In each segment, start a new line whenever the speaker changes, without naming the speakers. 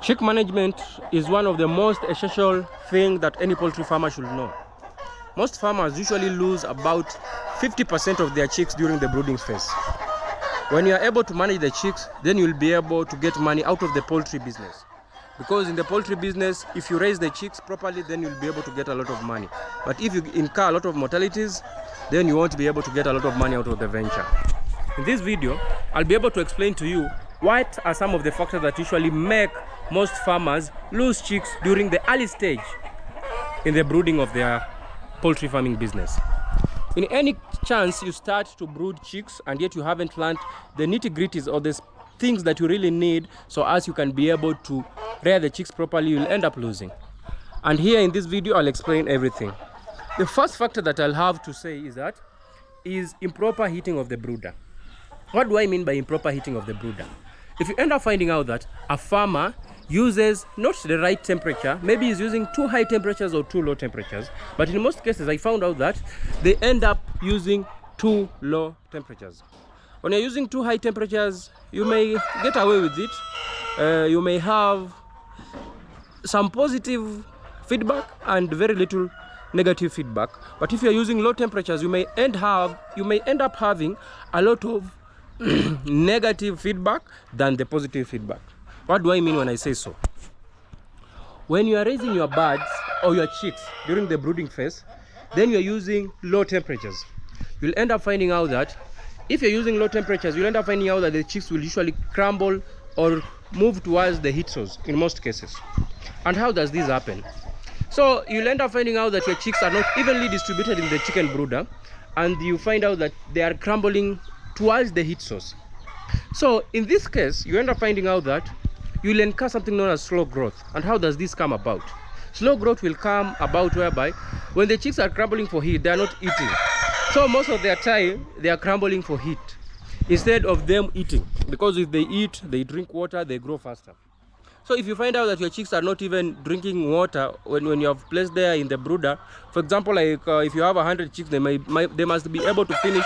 Chick management is one of the most essential things that any poultry farmer should know. Most farmers usually lose about 50% of their chicks during the brooding phase. When you are able to manage the chicks, then you'll be able to get money out of the poultry business. Because in the poultry business, if you raise the chicks properly, then you'll be able to get a lot of money. But if you incur a lot of mortalities, then you won't be able to get a lot of money out of the venture. In this video, I'll be able to explain to you what are some of the factors that usually make most farmers lose chicks during the early stage in the brooding of their poultry farming business. In any chance you start to brood chicks and yet you haven't learned the nitty-gritties or the things that you really need so as you can be able to rear the chicks properly, you'll end up losing. And here in this video, I'll explain everything. The first factor that I'll have to say is improper heating of the brooder. What do I mean by improper heating of the brooder? If you end up finding out that a farmer uses not the right temperature, maybe he's using too high temperatures or too low temperatures, but in most cases I found out that they end up using too low temperatures. When you're using too high temperatures, you may get away with it. You may have some positive feedback and very little negative feedback. But if you're using low temperatures, you may end up having a lot of negative feedback than the positive feedback. What do I mean when I say so? When you are raising your birds or your chicks during the brooding phase, then you're using low temperatures. You'll end up finding out that if you're using low temperatures, you'll end up finding out that the chicks will usually crumble or move towards the heat source in most cases. And how does this happen? So you'll end up finding out that your chicks are not evenly distributed in the chicken brooder, and you find out that they are crumbling towards the heat source. So in this case, you end up finding out that you will incur something known as slow growth. And how does this come about? Slow growth will come about whereby when the chicks are crumbling for heat, they are not eating. So most of their time, they are crumbling for heat instead of them eating. Because if they eat, they drink water, they grow faster. So if you find out that your chicks are not even drinking water when you have placed there in the brooder, for example, like if you have 100 chicks, they must be able to finish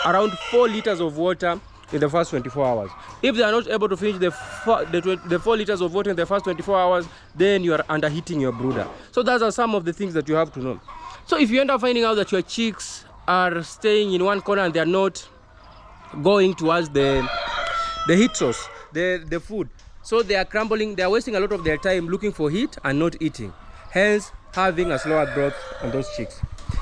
around 4 liters of water in the first 24 hours. If they are not able to finish the 4 liters of water in the first 24 hours, then you are underheating your brooder. So those are some of the things that you have to know. So if you end up finding out that your chicks are staying in one corner and they are not going towards the heat source, the food, so they are crumbling, they are wasting a lot of their time looking for heat and not eating, hence having a slower growth on those chicks.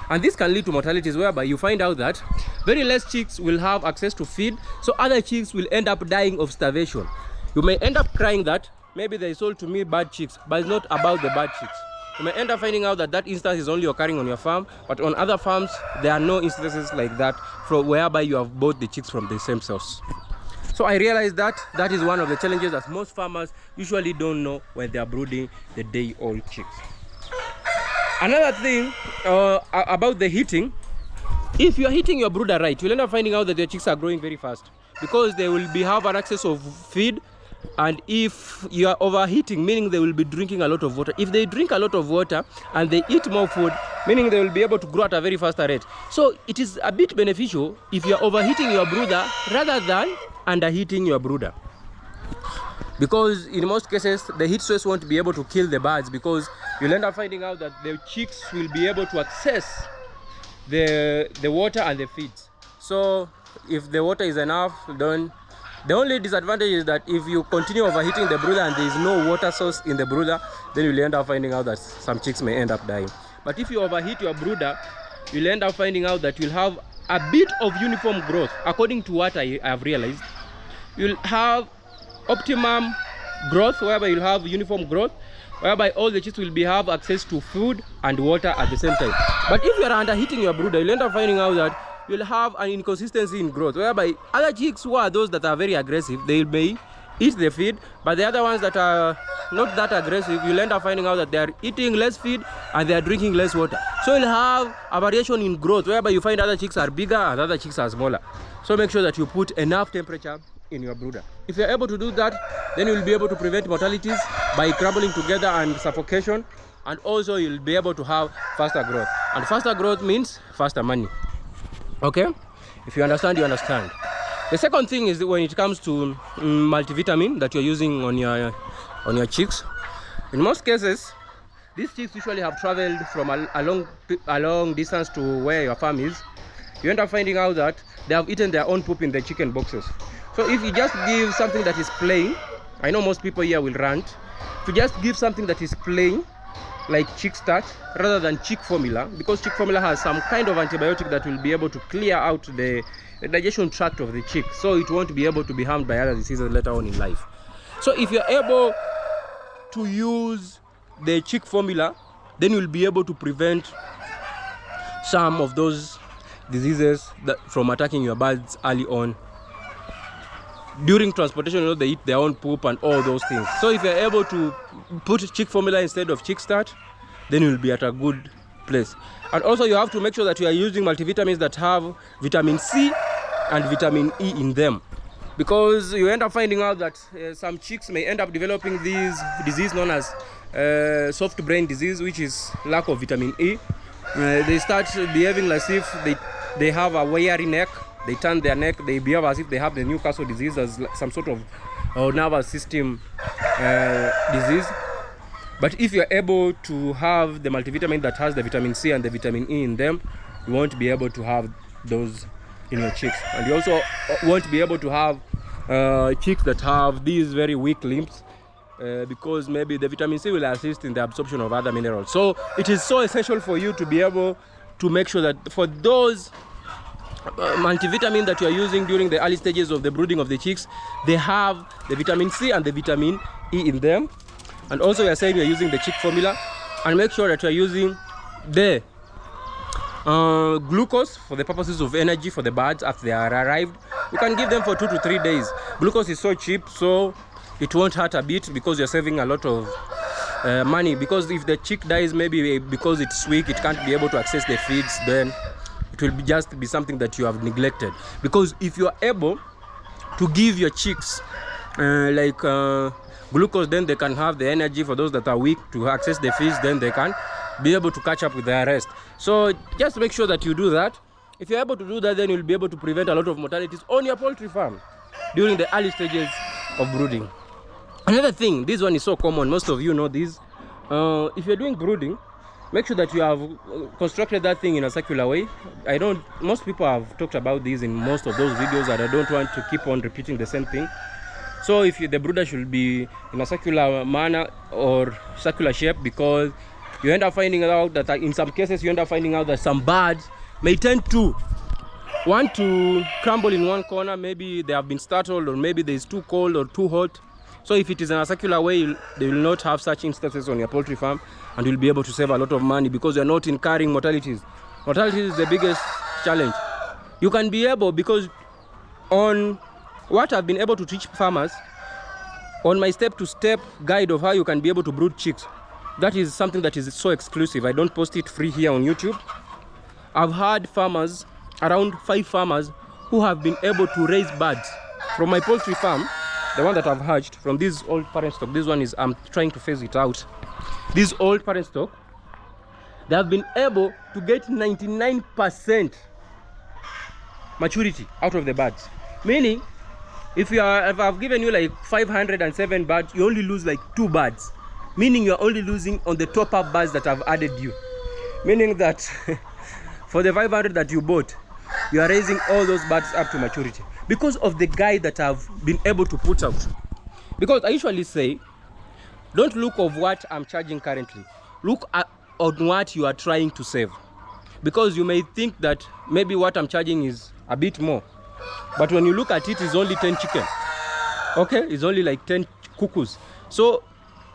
And this can lead to mortalities whereby you find out that very less chicks will have access to feed, so other chicks will end up dying of starvation. You may end up crying that maybe they sold to me bad chicks, but it's not about the bad chicks. You may end up finding out that instance is only occurring on your farm, but on other farms there are no instances like that whereby you have bought the chicks from the same source. So I realized that is one of the challenges that most farmers usually don't know when they are brooding the day-old chicks. Another thing about the heating, if you are heating your brooder right, you'll end up finding out that your chicks are growing very fast because they will have an access of feed. And if you are overheating, meaning they will be drinking a lot of water. If they drink a lot of water and they eat more food, meaning they will be able to grow at a very faster rate. So it is a bit beneficial if you are overheating your brooder rather than underheating your brooder. Because in most cases, the heat stress won't be able to kill the birds because you'll end up finding out that the chicks will be able to access the water and the feeds. So if the water is enough, then the only disadvantage is that if you continue overheating the brooder and there is no water source in the brooder, then you'll end up finding out that some chicks may end up dying. But if you overheat your brooder, you'll end up finding out that you'll have a bit of uniform growth. According to what I have realized, you'll have optimum growth, whereby you'll have uniform growth, whereby all the chicks will have access to food and water at the same time. But if you are underheating your brooder, you'll end up finding out that you'll have an inconsistency in growth, whereby other chicks who are those that are very aggressive, they may eat the feed, but the other ones that are not that aggressive, you'll end up finding out that they are eating less feed and they are drinking less water. So you'll have a variation in growth, whereby you find other chicks are bigger and other chicks are smaller. So make sure that you put enough temperature in your brooder. If you're able to do that, then you'll be able to prevent mortalities by crumbling together and suffocation, and also you'll be able to have faster growth. And faster growth means faster money. Okay? If you understand, you understand. The second thing is when it comes to multivitamin that you're using on your on your chicks. In most cases, these chicks usually have traveled from a long distance to where your farm is. You end up finding out that they have eaten their own poop in the chicken boxes. So if you just give something that is plain, I know most people here will rant. If you just give something that is plain, like chick starch, rather than chick formula, because chick formula has some kind of antibiotic that will be able to clear out the digestion tract of the chick, so it won't be able to be harmed by other diseases later on in life. So if you're able to use the chick formula, then you'll be able to prevent some of those diseases from attacking your birds early on. During transportation, you know, they eat their own poop and all those things. So if you're able to put chick formula instead of chick starch, then you'll be at a good place. And also you have to make sure that you are using multivitamins that have vitamin C and vitamin E in them, because you end up finding out that some chicks may end up developing this disease known as soft brain disease, which is lack of vitamin E. They start behaving as if they have a wiry neck. They turn their neck, they behave as if they have the Newcastle disease, as some sort of nervous system disease. But if you're able to have the multivitamin that has the vitamin C and the vitamin E in them, you won't be able to have those in your chicks. And you also won't be able to have chicks that have these very weak limbs, because maybe the vitamin C will assist in the absorption of other minerals. So it is so essential for you to be able to make sure that for those multivitamin that you are using during the early stages of the brooding of the chicks, they have the vitamin C and the vitamin E in them. And also we are saying we are using the chick formula, and make sure that you are using the glucose for the purposes of energy for the birds after they are arrived. You can give them for 2 to 3 days. Glucose is so cheap, so it won't hurt a bit, because you're saving a lot of money. Because if the chick dies, maybe because it's weak, it can't be able to access the feeds, then it will just be something that you have neglected. Because if you are able to give your chicks glucose, then they can have the energy. For those that are weak to access the feeds, then they can be able to catch up with their rest. So just make sure that you do that. If you're able to do that, then you'll be able to prevent a lot of mortalities on your poultry farm during the early stages of brooding. Another thing, this one is so common, most of you know this. If you're doing brooding, make sure that you have constructed that thing in a circular way. Most people have talked about this in most of those videos, and I don't want to keep on repeating the same thing. So if the brooder should be in a circular manner or circular shape, because you end up finding out that in some cases you end up finding out that some birds may tend to want to crumble in one corner. Maybe they have been startled, or maybe it's too cold or too hot. So if it is in a circular way, they will not have such instances on your poultry farm, and you'll be able to save a lot of money, because you're not incurring mortalities. Mortality is the biggest challenge. You can be able, because on what I've been able to teach farmers, on my step-to-step guide of how you can be able to brood chicks, that is something that is so exclusive. I don't post it free here on YouTube. I've had farmers, around 5 farmers, who have been able to raise birds from my poultry farm, the one that I've hatched from this old parent stock. This one is, I'm trying to phase it out. This old parent stock, they have been able to get 99% maturity out of the birds. Meaning, if I've given you like 507 birds, you only lose like 2 birds. Meaning you're only losing on the top up birds that I've added you. Meaning that for the 500 that you bought, you are raising all those birds up to maturity, because of the guide that I've been able to put out. Because I usually say, don't look of what I'm charging currently. Look on what you are trying to save. Because you may think that maybe what I'm charging is a bit more, but when you look at it, it's only 10 chicken. Okay, it's only like 10 cuckoos. So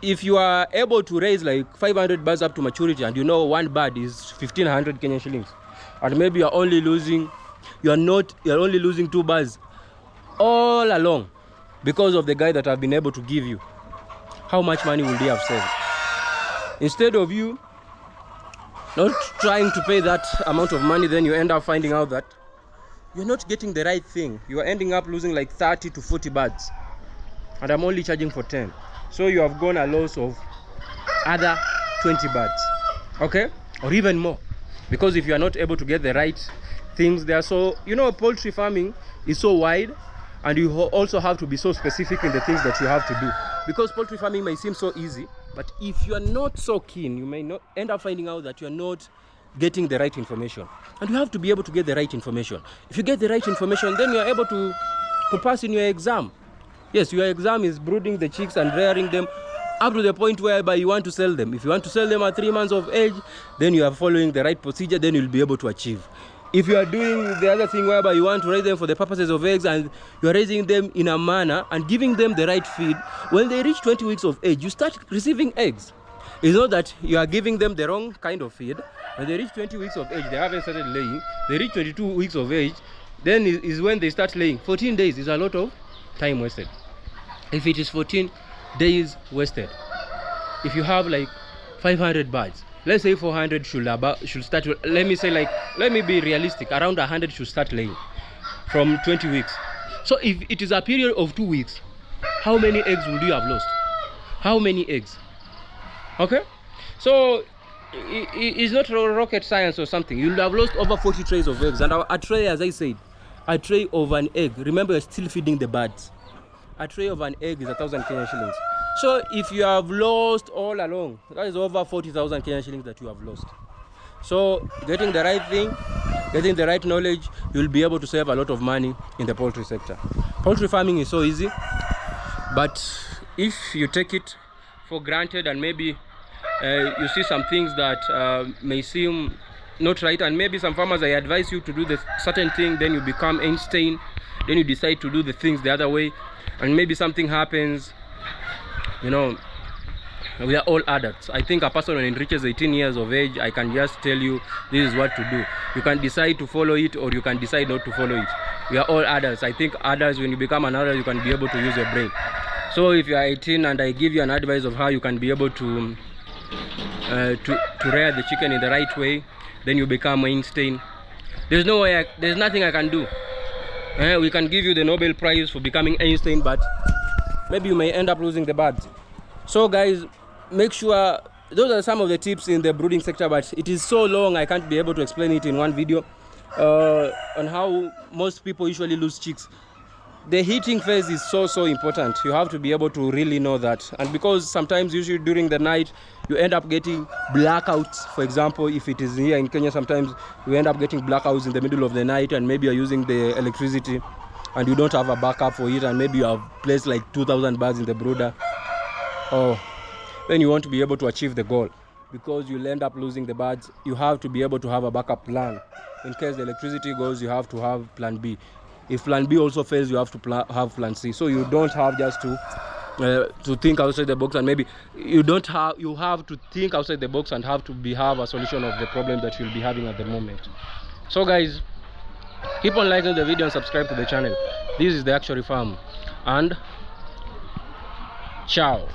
if you are able to raise like 500 birds up to maturity, and you know one bird is 1500 Kenyan shillings, and maybe you're only losing 2 birds all along because of the guide that I've been able to give you, how much money will they have saved? Instead of you not trying to pay that amount of money, then you end up finding out that you're not getting the right thing. You are ending up losing like 30 to 40 birds, and I'm only charging for 10. So you have gone a loss of other 20 birds, okay, or even more, because if you are not able to get the right things there. So you know, poultry farming is so wide, and you also have to be so specific in the things that you have to do. because poultry farming may seem so easy, but if you are not so keen, you may not end up finding out that you are not getting the right information. And you have to be able to get the right information. If you get the right information, then you are able to pass in your exam. Yes, your exam is brooding the chicks and rearing them up to the point whereby you want to sell them. If you want to sell them at 3 months of age, then you are following the right procedure, then you'll be able to achieve. If you are doing the other thing whereby you want to raise them for the purposes of eggs and you are raising them in a manner and giving them the right feed, when they reach 20 weeks of age, you start receiving eggs. It's not that you are giving them the wrong kind of feed. When they reach 20 weeks of age, they haven't started laying. They reach 22 weeks of age, then is when they start laying. 14 days is a lot of time wasted. If it is 14 days wasted, if you have like 500 birds, let's say 400 should start. Let me be realistic. Around 100 should start laying from 20 weeks. So if it is a period of 2 weeks, how many eggs would you have lost? How many eggs? Okay, so it's not rocket science or something. You'll have lost over 40 trays of eggs, and a tray, as I said, a tray of an egg. Remember, you're still feeding the birds. A tray of an egg is 1,000 Kenyan shillings. So if you have lost all along, that is over 40,000 Kenyan shillings that you have lost. So getting the right thing, getting the right knowledge, you'll be able to save a lot of money in the poultry sector. Poultry farming is so easy, but if you take it for granted and maybe you see some things that may seem not right, and maybe some farmers, I advise you to do the certain thing, then you become Einstein, then you decide to do the things the other way, and maybe something happens. You know, we are all adults. I think a person when it reaches 18 years of age, I can just tell you this is what to do. You can decide to follow it or you can decide not to follow it. We are all adults. I think adults, when you become an adult, you can be able to use your brain. So if you are 18 and I give you an advice of how you can be able to rear the chicken in the right way, then you become Einstein. There's no way, there's nothing I can do. We can give you the Nobel Prize for becoming Einstein, but maybe you may end up losing the birds. So guys, make sure, those are some of the tips in the brooding sector, but it is so long I can't be able to explain it in one video on how most people usually lose chicks. The heating phase is so important. You have to be able to really know that. And because sometimes usually during the night you end up getting blackouts. For example, if it is here in Kenya, sometimes you end up getting blackouts in the middle of the night, and maybe you're using the electricity and you don't have a backup for it, and maybe you have placed like 2,000 birds in the brooder. Oh, then you want to be able to achieve the goal, because you'll end up losing the birds. You have to be able to have a backup plan. In case the electricity goes, you have to have plan B. If plan B also fails, you have to have plan C. So you don't have just to think outside the box, and maybe you have to think outside the box and have a solution of the problem that you'll be having at the moment. So guys, keep on liking the video and subscribe to the channel. This is the Actuary Farm, and ciao.